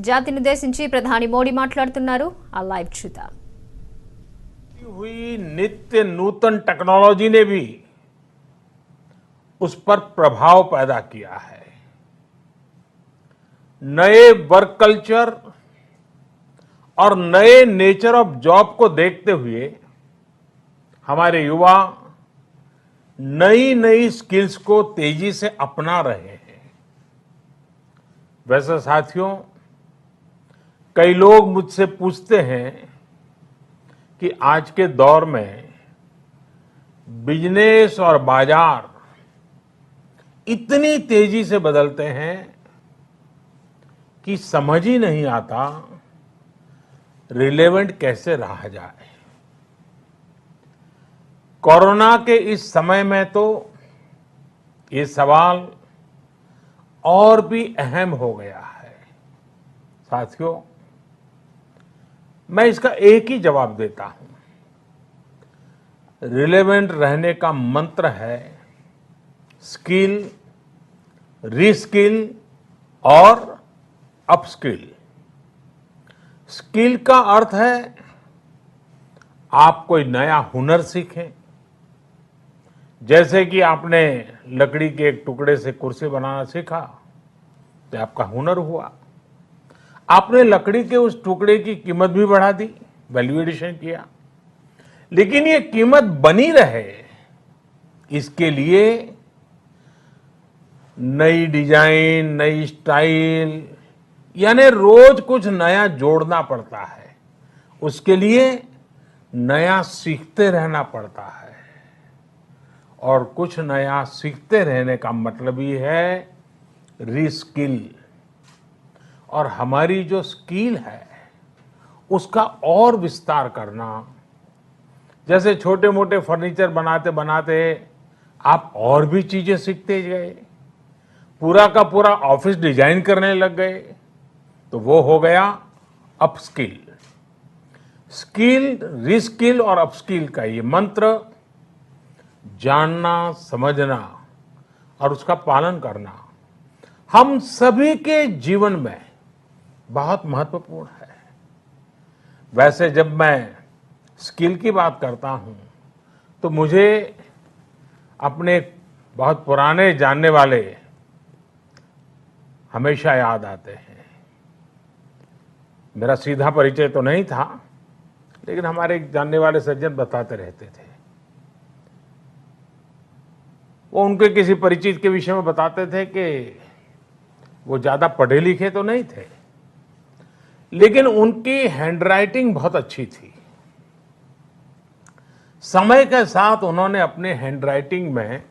జాతినుద్దేశించి ప్రధాని మోడీ మాట్లాడుతున్నారు. ఆ లైవ్ చూద్దాం. हुई नित्य नूतन टेक्नोलॉजी ने भी उस पर प्रभाव पैदा किया है. नए वर्क कल्चर और नए नेचर ऑफ जॉब को देखते हुए हमारे युवा नई नई स्किल्स को तेजी से अपना रहे हैं. वैसे साथियों, कई लोग मुझसे पूछते हैं कि आज के दौर में बिजनेस और बाजार इतनी तेजी से बदलते हैं कि समझ ही नहीं आता रिलेवेंट कैसे रहा जाए. कोरोना के इस समय में तो ये सवाल और भी अहम हो गया है. साथियों, मैं इसका एक ही जवाब देता हूं. रिलेवेंट रहने का मंत्र है स्किल, रीस्किल और अपस्किल. स्किल का अर्थ है आप कोई नया हुनर सीखें. जैसे कि आपने लकड़ी के एक टुकड़े से कुर्सी बनाना सीखा तो आपका हुनर हुआ. आपने लकड़ी के उस टुकड़े की कीमत भी बढ़ा दी, वैल्यू एडिशन किया. लेकिन ये कीमत बनी रहे इसके लिए नई डिजाइन, नई स्टाइल, यानी रोज कुछ नया जोड़ना पड़ता है. उसके लिए नया सीखते रहना पड़ता है. और कुछ नया सीखते रहने का मतलब ही है रीस्किल. और हमारी जो स्किल है उसका और विस्तार करना. जैसे छोटे मोटे फर्नीचर बनाते बनाते आप और भी चीजें सीखते गए, पूरा का पूरा ऑफिस डिजाइन करने लग गए, तो वो हो गया अपस्किल. स्किल, रीस्किल और अपस्किल का ये मंत्र जानना, समझना और उसका पालन करना हम सभी के जीवन में बहुत महत्वपूर्ण है. वैसे जब मैं स्किल की बात करता हूं तो मुझे अपने बहुत पुराने जानने वाले हमेशा याद आते हैं. मेरा सीधा परिचय तो नहीं था, लेकिन हमारे एक जानने वाले सज्जन बताते रहते थे. वो उनके किसी परिचित के विषय में बताते थे कि वो ज्यादा पढ़े लिखे तो नहीं थे, लेकिन उनकी हैंडराइटिंग बहुत अच्छी थी. समय के साथ उन्होंने अपने हैंडराइटिंग में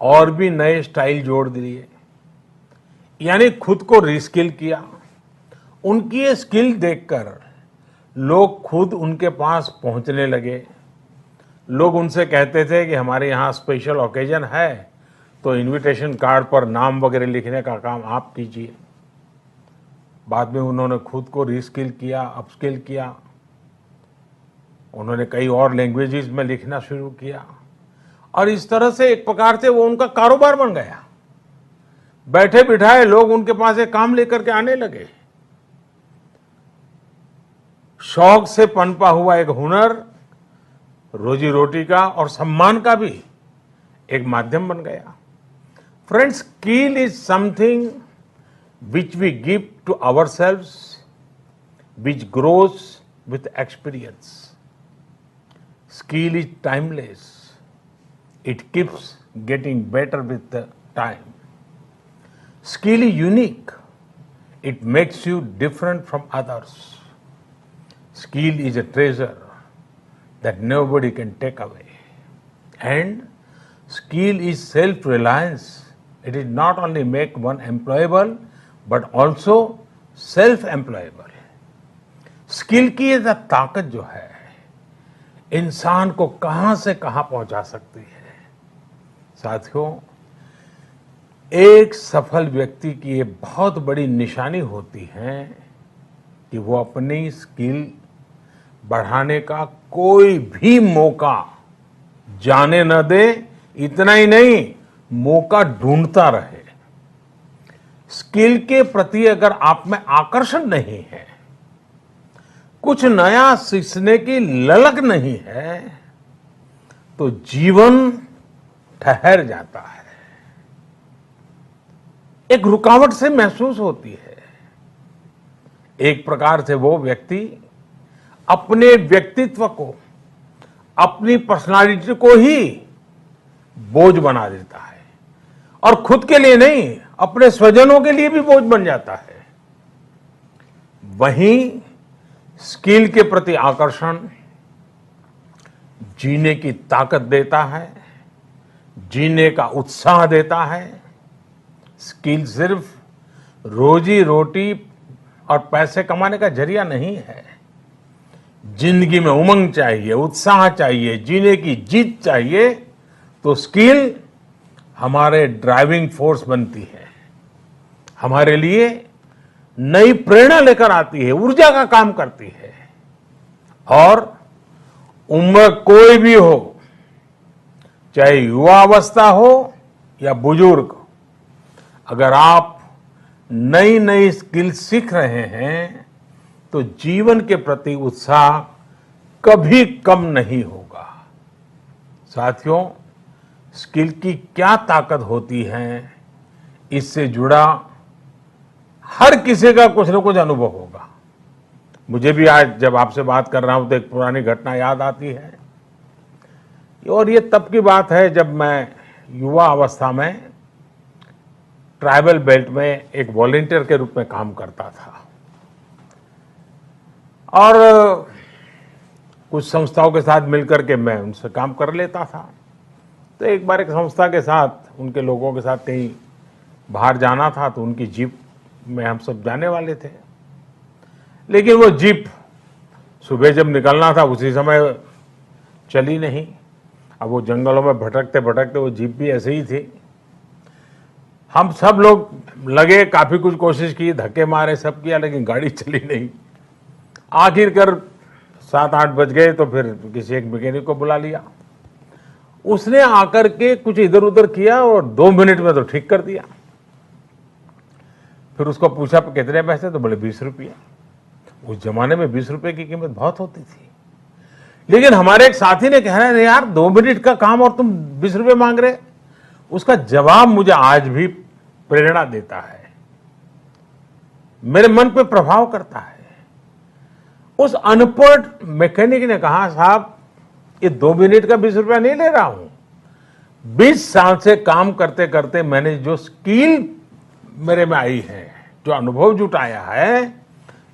और भी नए स्टाइल जोड़ दिए, यानी खुद को रीस्किल किया. उनकी ये स्किल देखकर लोग खुद उनके पास पहुंचने लगे. लोग उनसे कहते थे कि हमारे यहाँ स्पेशल ओकेजन है तो इनविटेशन कार्ड पर नाम वगैरह लिखने का काम आप कीजिए. बाद में उन्होंने खुद को रीस्किल किया, अपस्किल किया. उन्होंने कई और लैंग्वेजेस में लिखना शुरू किया और इस तरह से एक प्रकार से वो उनका कारोबार बन गया. बैठे बिठाए लोग उनके पास एक काम लेकर के आने लगे. शौक से पनपा हुआ एक हुनर रोजी रोटी का और सम्मान का भी एक माध्यम बन गया. Friends, skill is something which we give to ourselves, which grows with experience. Skill is timeless. It keeps getting better with the time. Skill is unique. It makes you different from others. Skill is a treasure that nobody can take away. And skill is self-reliance. It is not only make one employable, but also self employable. Skill की ये ताकत जो है इंसान को कहां से कहां पहुंचा सकती है. साथियों, एक सफल व्यक्ति की ये बहुत बड़ी निशानी होती है कि वो अपनी स्किल बढ़ाने का कोई भी मौका जाने न दे. इतना ही नहीं, मौका ढूंढता रहे. स्किल के प्रति अगर आप में आकर्षण नहीं है, कुछ नया सीखने की ललक नहीं है, तो जीवन ठहर जाता है, एक रुकावट से महसूस होती है। एक प्रकार से वो व्यक्ति अपने व्यक्तित्व को, अपनी पर्सनालिटी को ही बोझ बना देता है और खुद के लिए नहीं, अपने स्वजनों के लिए भी बोझ बन जाता है। वहीं स्किल के प्रति आकर्षण जीने की ताकत देता है, जीने का उत्साह देता है। स्किल सिर्फ रोजी रोटी और पैसे कमाने का जरिया नहीं है। जिंदगी में उमंग चाहिए, उत्साह चाहिए, जीने की जीत चाहिए, तो स्किल हमारे ड्राइविंग फोर्स बनती है, हमारे लिए नई प्रेरणा लेकर आती है, ऊर्जा का काम करती है। और उम्र कोई भी हो, चाहे युवावस्था हो या बुजुर्ग, अगर आप नई नई स्किल सीख रहे हैं तो जीवन के प्रति उत्साह कभी कम नहीं होगा। साथियों, स्किल की क्या ताकत होती है, इससे जुड़ा हर किसी का कुछ न कुछ अनुभव होगा। मुझे भी आज जब आपसे बात कर रहा हूं तो एक पुरानी घटना याद आती है, और ये तब की बात है जब मैं युवा अवस्था में ट्राइबल बेल्ट में एक वॉलंटियर के रूप में काम करता था। और कुछ संस्थाओं के साथ मिलकर के मैं उनसे काम कर लेता था। तो एक बार एक संस्था के साथ, उनके लोगों के साथ कहीं बाहर जाना था, तो उनकी जीप में हम सब जाने वाले थे। लेकिन वो जीप सुबह जब निकलना था उसी समय चली नहीं। अब वो जंगलों में भटकते भटकते वो जीप भी ऐसे ही थी। हम सब लोग लगे, काफी कुछ कोशिश की, धक्के मारे, सब किया, लेकिन गाड़ी चली नहीं। आखिरकार 7-8 बज गए तो फिर किसी एक मैकेनिक को बुला लिया। उसने आकर के कुछ इधर उधर किया और 2 मिनट में तो ठीक कर दिया। फिर उसको पूछा कितने पैसे, तो बोले 20 रुपया। उस जमाने में 20 रुपए की कीमत बहुत होती थी। लेकिन हमारे एक साथी ने कहा, अरे यार 2 मिनट का काम और तुम 20 रुपए मांग रहे। उसका जवाब मुझे आज भी प्रेरणा देता है, मेरे मन पे प्रभाव करता है। उस अनपढ़ मैकेनिक ने कहा, साहब ये 2 मिनट का 20 रुपया नहीं ले रहा हूं, 20 साल से काम करते करते मैंने जो स्किल मेरे में आई है, जो अनुभव जुटाया है,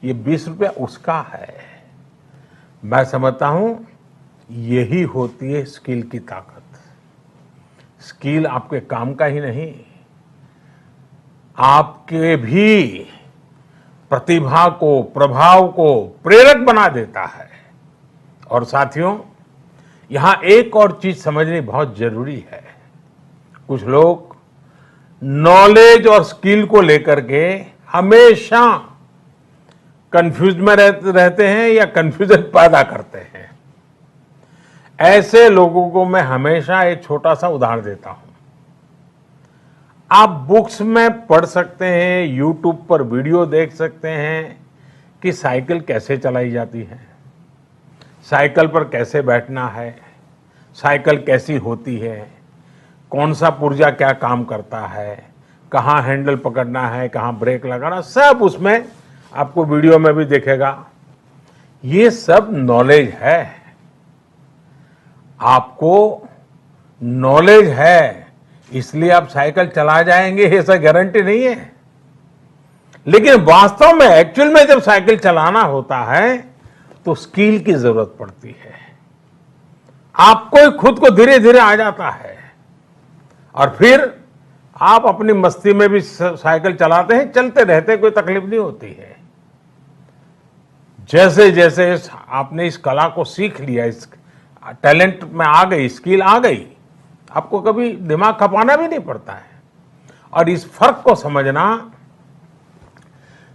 ये 20 रुपया उसका है। मैं समझता हूं यही होती है स्किल की ताकत। स्किल आपके काम का ही नहीं, आपके भी प्रतिभा को, प्रभाव को प्रेरक बना देता है। और साथियों, यहां एक और चीज समझनी बहुत जरूरी है। कुछ लोग नॉलेज और स्किल को लेकर के हमेशा कंफ्यूज में रहते हैं या कंफ्यूजन पैदा करते हैं। ऐसे लोगों को मैं हमेशा एक छोटा सा उदाहरण देता हूं। आप बुक्स में पढ़ सकते हैं, यूट्यूब पर वीडियो देख सकते हैं कि साइकिल कैसे चलाई जाती है, साइकिल पर कैसे बैठना है, साइकिल कैसी होती है, कौन सा पुर्जा क्या काम करता है, कहाँ हैंडल पकड़ना है, कहाँ ब्रेक लगाना, सब उसमें आपको वीडियो में भी दिखेगा। ये सब नॉलेज है। आपको नॉलेज है इसलिए आप साइकिल चला जाएंगे, ऐसा गारंटी नहीं है। लेकिन वास्तव में, एक्चुअल में जब साइकिल चलाना होता है तो स्किल की जरूरत पड़ती है। आपको खुद को धीरे धीरे आ जाता है और फिर आप अपनी मस्ती में भी साइकिल चलाते हैं, चलते रहते, कोई तकलीफ नहीं होती है। जैसे जैसे आपने इस कला को सीख लिया, इस टैलेंट में आ गई, स्किल आ गई, आपको कभी दिमाग खपाना भी नहीं पड़ता है। और इस फर्क को समझना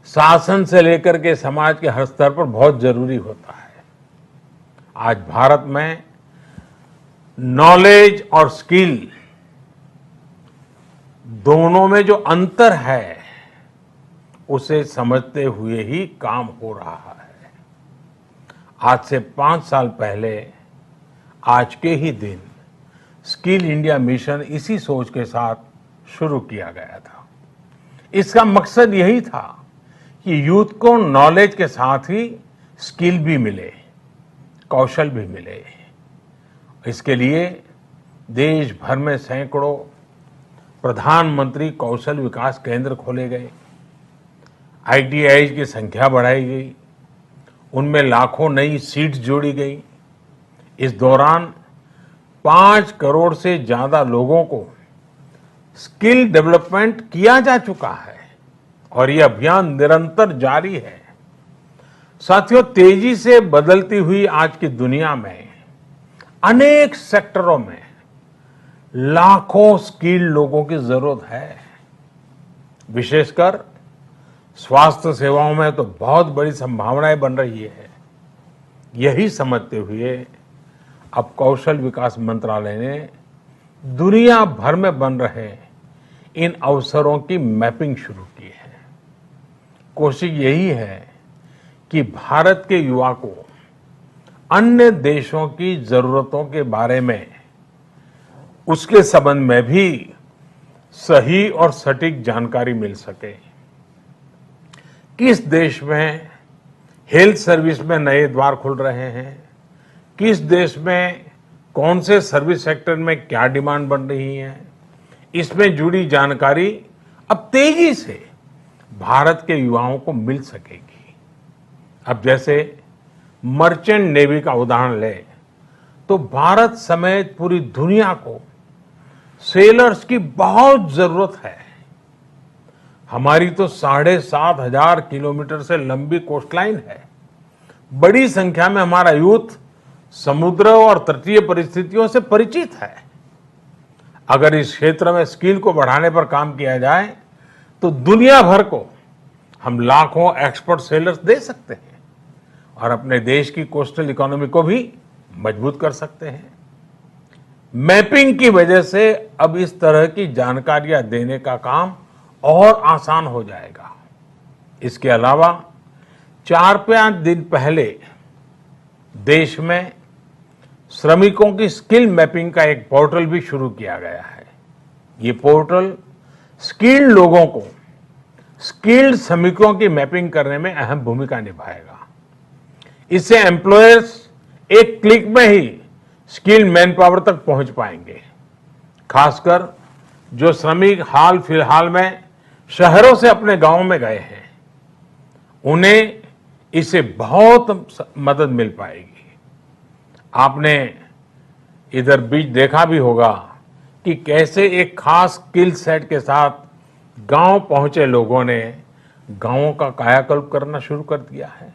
शासन से लेकर के समाज के हर स्तर पर बहुत जरूरी होता है। आज भारत में नॉलेज और स्किल दोनों में जो अंतर है उसे समझते हुए ही काम हो रहा है। आज से 5 साल पहले आज के ही दिन स्किल इंडिया मिशन इसी सोच के साथ शुरू किया गया था। इसका मकसद यही था कि यूथ को नॉलेज के साथ ही स्किल भी मिले, कौशल भी मिले। इसके लिए देश भर में सैकड़ों प्रधानमंत्री कौशल विकास केंद्र खोले गए, ITI की संख्या बढ़ाई गई, उनमें लाखों नई सीट्स जोड़ी गई। इस दौरान 5 करोड़ से ज्यादा लोगों को स्किल डेवलपमेंट किया जा चुका है और यह अभियान निरंतर जारी है। साथियों, तेजी से बदलती हुई आज की दुनिया में अनेक सेक्टरों में लाखों स्किल लोगों की जरूरत है। विशेषकर स्वास्थ्य सेवाओं में तो बहुत बड़ी संभावनाएं बन रही है। यही समझते हुए अब कौशल विकास मंत्रालय ने दुनिया भर में बन रहे इन अवसरों की मैपिंग शुरू की है। कोशिश यही है कि भारत के युवा को अन्य देशों की जरूरतों के बारे में, उसके संबंध में भी सही और सटीक जानकारी मिल सके। किस देश में हेल्थ सर्विस में नए द्वार खुल रहे हैं, किस देश में कौन से सर्विस सेक्टर में क्या डिमांड बन रही है, इसमें जुड़ी जानकारी अब तेजी से भारत के युवाओं को मिल सकेगी। अब जैसे मर्चेंट नेवी का उदाहरण ले तो भारत समेत पूरी दुनिया को सेलर्स की बहुत जरूरत है। हमारी तो 7,500 किलोमीटर से लंबी कोस्टलाइन है। बड़ी संख्या में हमारा यूथ समुद्र और तटीय परिस्थितियों से परिचित है। अगर इस क्षेत्र में स्किल को बढ़ाने पर काम किया जाए तो दुनिया भर को हम लाखों एक्सपर्ट सेलर्स दे सकते हैं और अपने देश की कोस्टल इकोनॉमी को भी मजबूत कर सकते हैं। मैपिंग की वजह से अब इस तरह की जानकारियां देने का काम और आसान हो जाएगा। इसके अलावा 4-5 दिन पहले देश में श्रमिकों की स्किल मैपिंग का एक पोर्टल भी शुरू किया गया है। ये पोर्टल स्किल्ड लोगों को स्किल्ड श्रमिकों की मैपिंग करने में अहम भूमिका निभाएगा। इससे एम्प्लॉयर्स एक क्लिक में ही स्किल्ड मैन पावर तक पहुंच पाएंगे। खासकर जो श्रमिक हाल फिलहाल में शहरों से अपने गांव में गए हैं, उन्हें इससे बहुत मदद मिल पाएगी। आपने इधर बीच देखा भी होगा कि कैसे एक खास स्किल सेट के साथ गांव पहुंचे लोगों ने गांवों का कायाकल्प करना शुरू कर दिया है।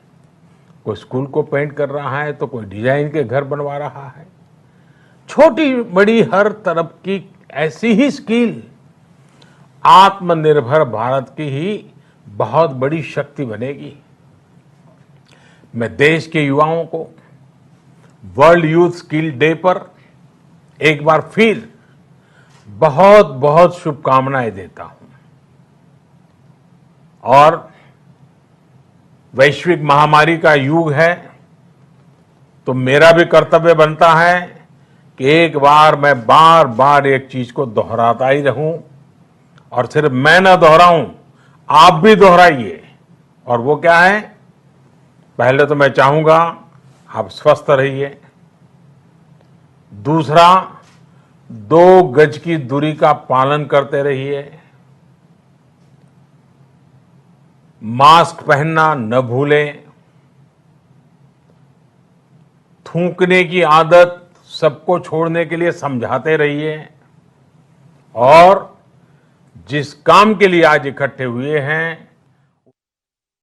कोई स्कूल को पेंट कर रहा है तो कोई डिजाइन के घर बनवा रहा है। छोटी बड़ी हर तरफ की ऐसी ही स्किल आत्मनिर्भर भारत की ही बहुत बड़ी शक्ति बनेगी। मैं देश के युवाओं को वर्ल्ड यूथ स्किल डे पर एक बार फिर बहुत बहुत शुभकामनाएं देता हूं और वैश्विक महामारी का युग है तो मेरा भी कर्तव्य बनता है कि एक बार मैं बार बार एक चीज को दोहराता ही रहूं और सिर्फ मैं ना दोहराऊं, आप भी दोहराइए। और वो क्या है? पहले तो मैं चाहूंगा आप स्वस्थ रहिए। दूसरा, 2 गज की दूरी का पालन करते रहिए। मास्क पहनना न भूलें। थूकने की आदत सबको छोड़ने के लिए समझाते रहिए और जिस काम के लिए आज इकट्ठे हुए हैं